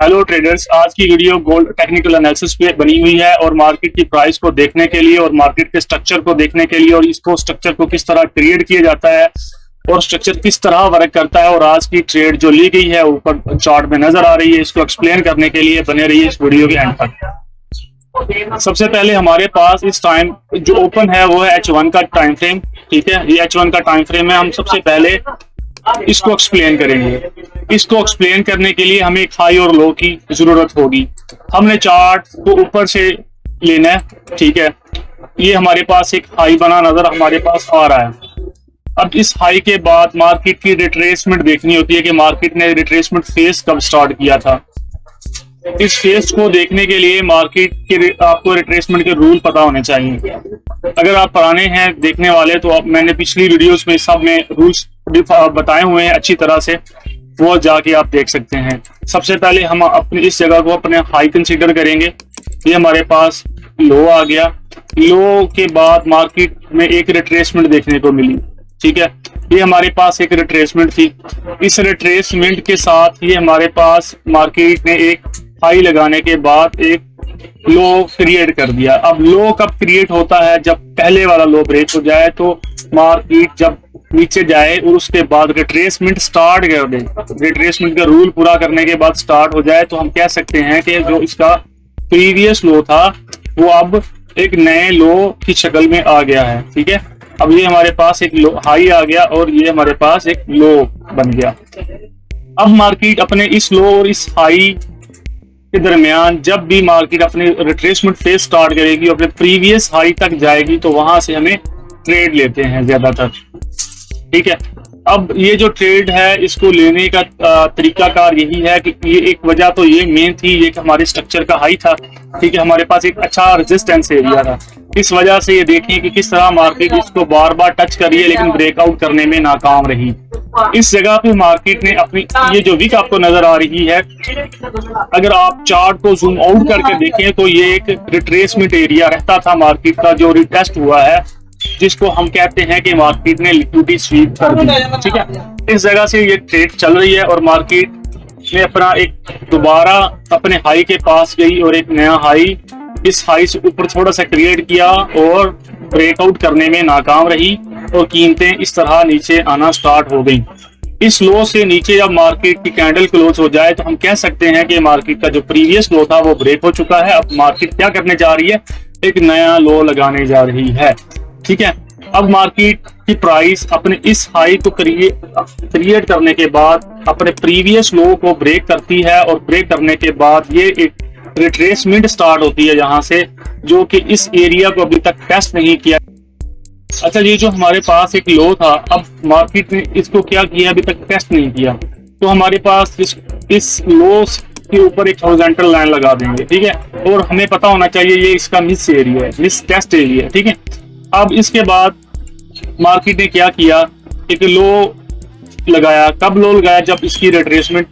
Hello traders, आज की video gold technical analysis पे बनी हुई है और मार्केट की प्राइस को देखने के लिए और मार्केट के स्ट्रक्चर को देखने के लिए और इसको स्ट्रक्चर को किस तरह क्रिएट किया जाता है और स्ट्रक्चर किस तरह वर्क करता है और आज की ट्रेड जो ली गई है ऊपर चार्ट में नजर आ रही है, इसको एक्सप्लेन करने के लिए बने रहिए इस वीडियो के एंड तक। सबसे पहले हमारे पास इस टाइम जो ओपन है वो है H1 का टाइम फ्रेम। ठीक है, ये H1 का टाइम फ्रेम है। हम सबसे पहले इसको एक्सप्लेन करेंगे। इसको एक्सप्लेन करने के लिए हमें एक हाई और लो की जरूरत होगी। हमने चार्ट को ऊपर से लेना है। ठीक है, ये हमारे पास एक हाई बना नजर हमारे पास आ रहा है। अब इस हाई के बाद मार्केट की रिट्रेसमेंट देखनी होती है कि मार्केट ने रिट्रेसमेंट फेज कब स्टार्ट किया था। इस फेज को देखने के लिए मार्केट के आपको रिट्रेसमेंट के रूल पता होने चाहिए। अगर आप पुराने हैं देखने वाले तो मैंने पिछली वीडियोस में सब में रूल्स बताए हुए हैं अच्छी तरह से, वो जाके आप देख सकते हैं। सबसे पहले हम अपनी इस जगह को अपने हाई कंसीडर करेंगे। ये हमारे पास लो आ गया। लो के बाद मार्केट में एक रिट्रेसमेंट देखने को मिली। ठीक है, ये हमारे पास एक रिट्रेसमेंट थी। इस रिट्रेसमेंट के साथ ये हमारे पास मार्केट ने एक हाई लगाने के बाद एक लो क्रिएट कर दिया। अब लो कब क्रिएट होता है? जब पहले वाला लो ब्रेक हो जाए, तो मार्केट जब नीचे जाए और उसके बाद रिट्रेसमेंट स्टार्ट कर दे, रिट्रेसमेंट का रूल पूरा करने के बाद स्टार्ट हो जाए, तो हम कह सकते हैं कि जो इसका प्रीवियस लो था वो अब एक नए लो की शक्ल में आ गया है। ठीक है, अब ये हमारे पास एक लो हाई आ गया और ये हमारे पास एक लो बन गया। अब मार्केट अपने इस लो और इस हाई के दरमियान जब भी मार्केट अपने रिट्रेसमेंट फेज स्टार्ट करेगी और अपने प्रीवियस हाई तक जाएगी, तो वहां से हमें ट्रेड लेते हैं ज्यादातर। ठीक है, अब ये जो ट्रेड है इसको लेने का तरीकाकार यही है कि ये एक वजह तो ये मेन थी, ये कि हमारे स्ट्रक्चर का हाई था। ठीक है, हमारे पास एक अच्छा रेजिस्टेंस एरिया था। इस वजह से ये देखें कि किस तरह मार्केट इसको बार बार टच करी है लेकिन ब्रेकआउट करने में नाकाम रही। इस जगह पे मार्केट ने अपनी ये जो वीक आपको नजर आ रही है, अगर आप चार्ट को जूम आउट करके देखें तो ये एक रिट्रेसमेंट एरिया रहता था मार्केट का जो रिटेस्ट हुआ है, जिसको हम कहते हैं कि मार्केट ने लिक्विडिटी स्वीप कर दी। ठीक है, इस जगह से ये ट्रेड चल रही है और मार्केट ने अपना एक दोबारा अपने हाई के पास गई और एक नया हाई इस हाई से ऊपर थोड़ा सा क्रिएट किया और ब्रेकआउट करने में नाकाम रही और कीमतें इस तरह नीचे आना स्टार्ट हो गई। इस लो से नीचे जब मार्केट की कैंडल क्लोज हो जाए तो हम कह सकते हैं कि मार्केट का जो प्रीवियस लो था वो ब्रेक हो चुका है। अब मार्केट क्या करने जा रही है? एक नया लो लगाने जा रही है। ठीक है, अब मार्केट की प्राइस अपने इस हाई को क्रिएट करने के बाद अपने प्रीवियस लो को ब्रेक करती है और ब्रेक करने के बाद ये एक रिट्रेसमेंट स्टार्ट होती है जहां से, जो कि इस एरिया को अभी तक टेस्ट नहीं किया। अच्छा, ये जो हमारे पास एक लो था, अब मार्केट ने इसको क्या किया? अभी तक टेस्ट नहीं किया, तो हमारे पास इस लो के ऊपर एक हॉरिजॉन्टल लाइन लगा देंगे। ठीक है, और हमें पता होना चाहिए ये इसका मिस एरिया है, मिस टेस्ट एरिया है। ठीक है, अब इसके बाद मार्केट ने क्या किया? एक लो लगाया। कब लो लगाया? जब इसकी रिट्रेसमेंट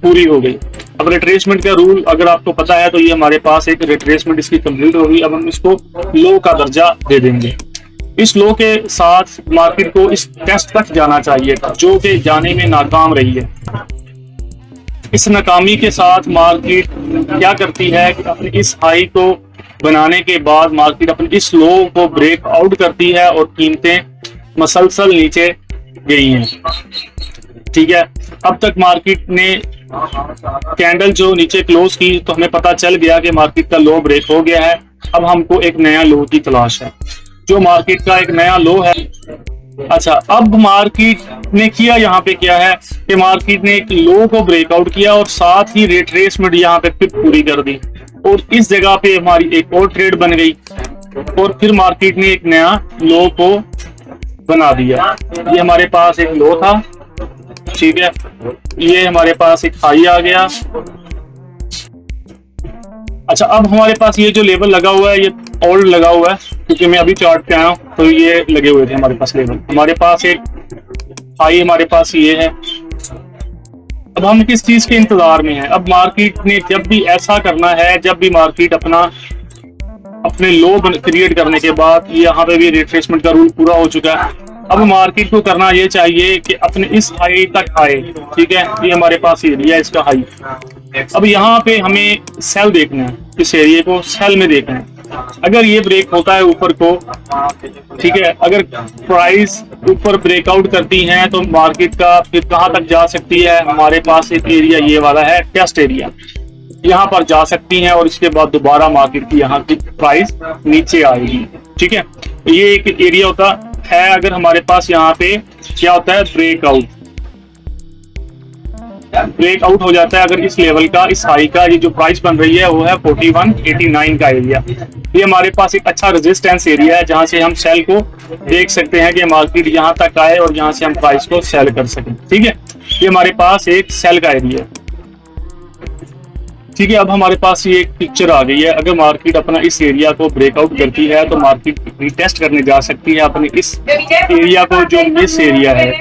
पूरी हो गई। अब रिट्रेसमेंट का रूल अगर आपको पता है तो ये हमारे पास एक रिट्रेसमेंट इसकी कंप्लीट होगी। अब हम इसको लो का दर्जा दे देंगे। इस लो के साथ मार्केट को इस टेस्ट तक जाना चाहिए था, जो कि जाने में नाकाम रही है। इस नाकामी के साथ मार्केट क्या करती है कि अपने इस हाई को बनाने के बाद मार्केट अपने इस लो को ब्रेक आउट करती है और कीमतें मसलसल नीचे गई हैं। ठीक है, अब तक मार्केट ने कैंडल जो नीचे क्लोज की तो हमें पता चल गया कि मार्केट का लो ब्रेक हो गया है। अब हमको एक नया लो की तलाश है, जो मार्केट का एक नया लो है। अच्छा, अब मार्केट ने किया यहाँ पे क्या है कि मार्केट ने एक लो को ब्रेकआउट किया और साथ ही रिट्रेसमेंट यहाँ पे फिर पूरी कर दी और इस जगह पे हमारी एक और ट्रेड बन गई और फिर मार्केट ने एक नया लो को बना दिया। ये हमारे पास एक लो था। ठीक है, ये हमारे पास एक हाई आ गया। अच्छा, अब हमारे पास ये जो लेवल लगा हुआ है ये ओल्ड लगा हुआ है, क्योंकि मैं अभी चार्ट पे आया हूं तो ये लगे हुए थे हमारे पास लेवल। हमारे पास एक हाई हमारे पास ये है। अब हम किस चीज के इंतजार में हैं? अब मार्केट ने जब भी ऐसा करना है, जब भी मार्केट अपने लो क्रिएट करने के बाद यहाँ पे भी रिट्रेसमेंट का रूल पूरा हो चुका है। अब मार्केट को करना ये चाहिए कि अपने इस हाई तक आए। ठीक है, ये हमारे पास एरिया इसका हाई। अब यहाँ पे हमें सेल देखना है, इस एरिया को सेल में देखना है। अगर ये ब्रेक होता है ऊपर को, ठीक है, अगर प्राइस ऊपर ब्रेकआउट करती है तो मार्केट का फिर कहाँ तक जा सकती है, हमारे पास एक एरिया ये वाला है टेस्ट एरिया, यहाँ पर जा सकती हैं और इसके बाद दोबारा मार्केट की यहाँ की प्राइस नीचे आएगी। ठीक है, ये एक एरिया होता है। अगर हमारे पास यहाँ पे क्या होता है, ब्रेकआउट हो जाता है अगर इस लेवल का, इस हाई का, ये जो प्राइस बन रही है वो है 4189 का एरिया। ये हमारे पास एक अच्छा रेजिस्टेंस एरिया है जहां से हम सेल को देख सकते हैं कि मार्केट यहां तक आए और यहां से हम प्राइस को सेल कर सकें। ठीक है, ये हमारे पास एक सेल का एरिया है। ठीक है, अब हमारे पास ये एक पिक्चर आ गई है। अगर मार्केट अपना इस एरिया को ब्रेकआउट करती है तो मार्केट रिटेस्ट करने जा सकती है अपने इस एरिया को, जो इस एरिया है।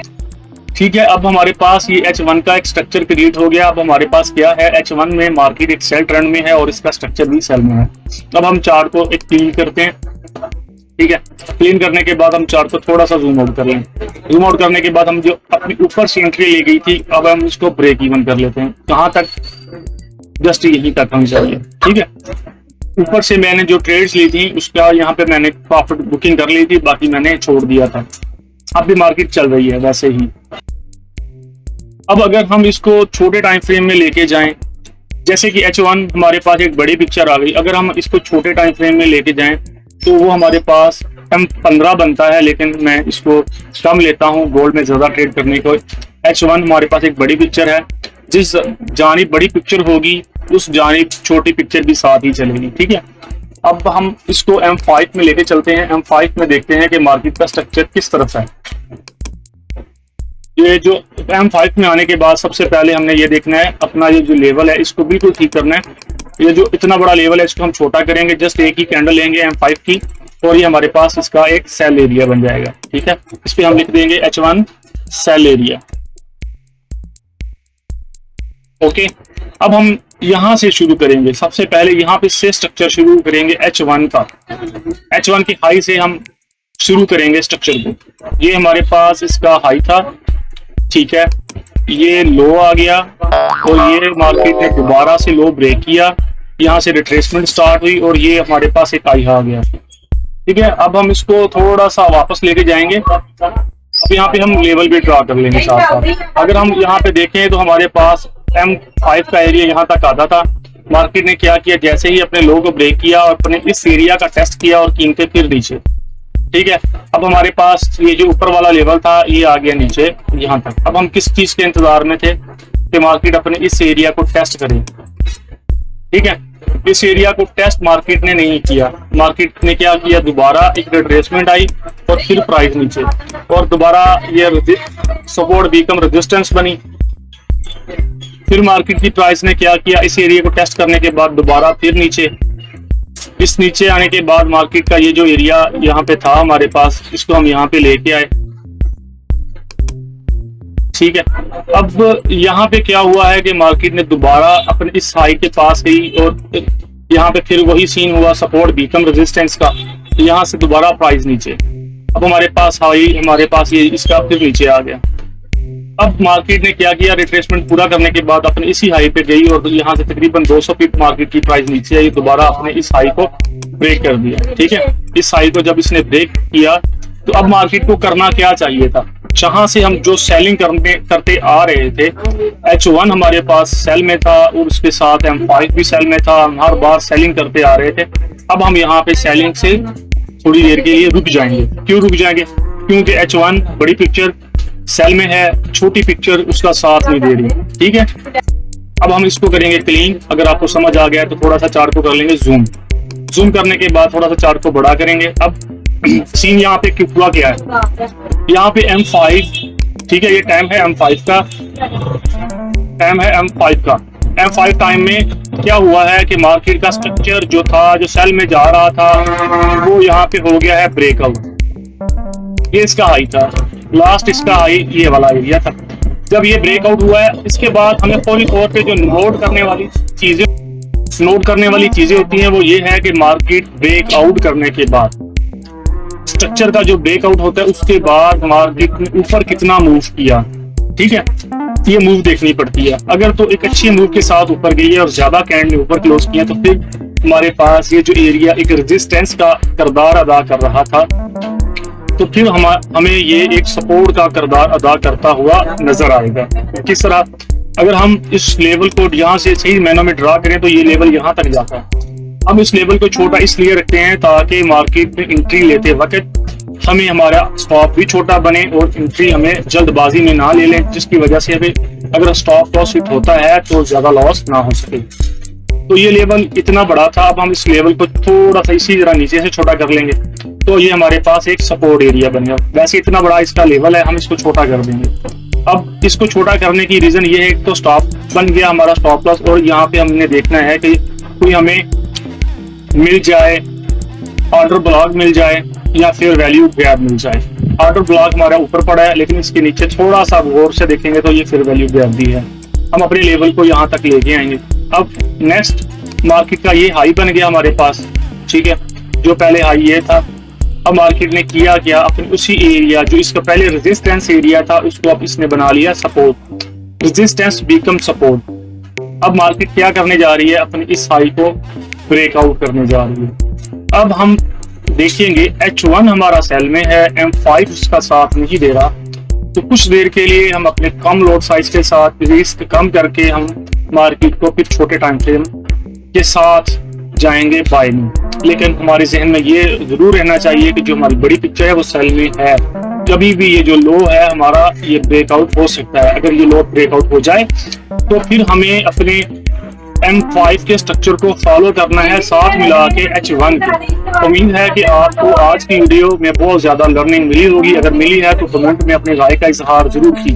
ठीक है, अब हमारे पास ये H1 का एक स्ट्रक्चर क्रिएट हो गया। अब हमारे पास क्या है, H1 में मार्केट एक सेल ट्रेंड में है और इसका स्ट्रक्चर भी सेल में है। अब हम चार्ट को एक क्लीन करते हैं। ठीक है, क्लीन करने के बाद हम चार्ट को थोड़ा सा जूम आउट कर लें। जूम आउट करने के बाद हम जो अपनी ऊपर से एंट्री ले गई थी, अब हम इसको ब्रेक इवन कर लेते हैं। कहाँ तक, जस्ट यहीं तक हम चाहिए। ठीक है, ऊपर से मैंने जो ट्रेड्स ली थी उसका यहाँ पे मैंने प्रॉफिट बुकिंग कर ली थी, बाकी मैंने छोड़ दिया था। अब भी मार्केट चल रही है वैसे ही। अब अगर हम इसको छोटे टाइम फ्रेम में लेके जाएं, जैसे कि H1 हमारे पास एक बड़ी पिक्चर आ गई, अगर हम इसको छोटे टाइम फ्रेम में लेके जाएं तो वो हमारे पास M15 बनता है, लेकिन मैं इसको कम लेता हूं गोल्ड में ज्यादा ट्रेड करने को। H1 हमारे पास एक बड़ी पिक्चर है, जिस जानिब बड़ी पिक्चर होगी उस जानिब छोटी पिक्चर भी साथ ही चलेगी। ठीक है, अब हम इसको M5 में लेके चलते हैं। M5 में देखते हैं कि मार्केट का स्ट्रक्चर किस तरफ है। ये जो M5 में आने के बाद सबसे पहले हमने ये देखना है अपना ये जो लेवल है इसको बिल्कुल ठीक करना है। ये जो इतना बड़ा लेवल है इसको हम छोटा करेंगे, जस्ट एक ही कैंडल लेंगे M5 की और ये हमारे पास इसका एक सेल एरिया बन जाएगा। ठीक है, इस पे हम लिख देंगे H1 सेल एरिया। ओके, अब हम यहां से शुरू करेंगे। सबसे पहले यहाँ पे से स्ट्रक्चर शुरू करेंगे H1 का। H1 की हाई से हम शुरू करेंगे स्ट्रक्चर को। ये हमारे पास इसका हाई था, ठीक है, ये लो आ गया और ये मार्केट ने दोबारा से लो ब्रेक किया, यहाँ से रिट्रेसमेंट स्टार्ट हुई और ये हमारे पास एक हाई आ गया। ठीक है, अब हम इसको थोड़ा सा वापस लेके जाएंगे। अब यहाँ पे हम लेवल भी ड्रा कर लेंगे साथ साथ। अगर हम यहाँ पे देखें तो हमारे पास M5 का एरिया यहाँ तक आता था। मार्केट ने क्या किया, जैसे ही अपने लो को ब्रेक किया और अपने इस एरिया का टेस्ट किया और कीमतें फिर नीचे। ठीक है, अब हमारे पास ये जो ऊपर वाला लेवल था ये आ गया नीचे यहाँ तक। अब हम किस चीज के इंतजार में थे कि मार्केट अपने इस एरिया को टेस्ट करे। ठीक है, इस एरिया को टेस्ट मार्केट ने नहीं किया। मार्केट ने क्या किया, दोबारा एक रिट्रेसमेंट आई और फिर प्राइस नीचे और दोबारा ये सपोर्ट बिकम रेजिस्टेंस बनी। फिर मार्केट की प्राइस ने क्या किया, इस एरिया को टेस्ट करने के बाद दोबारा फिर नीचे। इस नीचे आने के बाद मार्केट का ये जो एरिया यहाँ पे था हमारे पास, इसको हम यहाँ पे लेके आए। ठीक है, अब यहाँ पे क्या हुआ है कि मार्केट ने दोबारा अपने इस हाई के पास गई और यहाँ पे फिर वही सीन हुआ, सपोर्ट बिकम रेजिस्टेंस का। यहाँ से दोबारा प्राइस नीचे। अब हमारे पास हाई, हमारे पास ये इसका फिर नीचे आ गया। अब मार्केट ने क्या किया, रिट्रेसमेंट पूरा करने के बाद अपने इसी हाई पे गई और यहाँ से तकरीबन 200 पिप मार्केट की प्राइस नीचे आई, दोबारा अपने इस हाई को ब्रेक कर दिया। ठीक है, इस हाई को जब इसने ब्रेक किया तो अब मार्केट को करना क्या चाहिए था, जहां से हम जो सेलिंग करते आ रहे थे, H1 हमारे पास सेल में था और उसके साथ M5 भी सेल में था, हम हर बार सेलिंग करते आ रहे थे। अब हम यहाँ पे सेलिंग से थोड़ी देर के लिए रुक जाएंगे। क्यों रुक जाएंगे, क्योंकि H1 बड़ी पिक्चर सेल में है, छोटी पिक्चर उसका साथ नहीं दे रही। ठीक है, अब हम इसको करेंगे क्लीन। अगर आपको समझ आ गया तो थोड़ा सा चार्ट को कर लेंगे जूम। जूम करने के बाद थोड़ा सा चार्ट को बड़ा करेंगे। अब सीन यहाँ पे हुआ क्या है, यहाँ पे M5, ठीक है, ये टाइम है M5 का, टाइम है M5 का। M5 टाइम में क्या हुआ है कि मार्केट का स्ट्रक्चर जो था, जो सेल में जा रहा था, वो यहाँ पे हो गया है ब्रेकआउट। ये इसका हाई था, लास्ट इसका हाई ये वाला एरिया था। जब ये ब्रेकआउट हुआ है, इसके बाद हमें फौरी तौर पे जो नोट करने वाली चीजें होती हैं वो ये है कि मार्केट ब्रेकआउट करने के बाद, स्ट्रक्चर का जो ब्रेकआउट होता है उसके बाद मार्केट ने ऊपर कितना मूव किया। ठीक है, ये मूव देखनी पड़ती है। अगर तो एक अच्छी मूव के साथ ऊपर गई है और ज्यादा कैंड ने ऊपर क्लोज किया तो फिर हमारे पास ये जो एरिया एक रेजिस्टेंस का किरदार अदा कर रहा था, तो फिर हमें ये एक सपोर्ट का किरदार अदा करता हुआ नजर आएगा। किस तरह, अगर हम इस लेवल को यहाँ से सही मैनों में ड्रा करें तो ये लेवल यहाँ तक जाता है। हम इस लेवल को छोटा इसलिए रखते हैं ताकि मार्केट में एंट्री लेते वक्त हमें हमारा स्टॉप भी छोटा बने और एंट्री हमें जल्दबाजी में ना ले लें, जिसकी वजह से हमें अगर स्टॉप लॉस हिट होता है तो ज्यादा लॉस ना हो सके। तो ये लेवल इतना बड़ा था, अब हम इस लेवल को थोड़ा सा इसी तरह नीचे से छोटा कर लेंगे तो ये हमारे पास एक सपोर्ट एरिया बन गया। वैसे इतना बड़ा इसका लेवल है, हम इसको छोटा कर देंगे। अब इसको छोटा करने की रीजन ये है तो स्टॉप बन गया हमारा स्टॉप लॉस, और यहाँ पे हमने देखना है कि कोई हमें मिल जाए, ऑर्डर ब्लॉक मिल जाए या फिर वैल्यू गैप मिल जाए। ऑर्डर ब्लॉक हमारा ऊपर पड़ा है लेकिन इसके नीचे थोड़ा सा गौर से देखेंगे तो ये फिर वैल्यू गैप भी है। हम अपने लेवल को यहाँ तक लेके आएंगे। अब नेक्स्ट मार्केट का ये हाई बन गया हमारे पास, ठीक है, जो पहले हाई ये था। अब मार्केट ने किया क्या, अपने उसी एरिया जो इसका पहले रेजिस्टेंस एरिया था उसको अब इसने बना लिया सपोर्ट, रेजिस्टेंस बिकम सपोर्ट। अब मार्केट क्या करने जा रही है, अपने इस हाई को ब्रेकआउट करने जा रही है। अब हम देखेंगे H1 हमारा सेल में है, M5 उसका साथ नहीं दे रहा, तो कुछ देर के लिए हम अपने कम लॉट साइज के साथ रिस्क कम करके हम मार्केट को फिर छोटे टाइम फ्रेम के साथ जाएंगे बाय में। लेकिन हमारे जहन में ये जरूर रहना चाहिए कि जो हमारी बड़ी पिक्चर है वो सेल में है। कभी भी ये जो लो है हमारा ये ब्रेकआउट हो सकता है। अगर ये लो ब्रेकआउट हो जाए तो फिर हमें अपने M5 के स्ट्रक्चर को फॉलो करना है साथ मिला के H1 को। उम्मीद है कि आपको आज की वीडियो में बहुत ज्यादा लर्निंग मिली होगी। अगर मिली है तो कमेंट में अपने राय का इजहार जरूर कीजिए।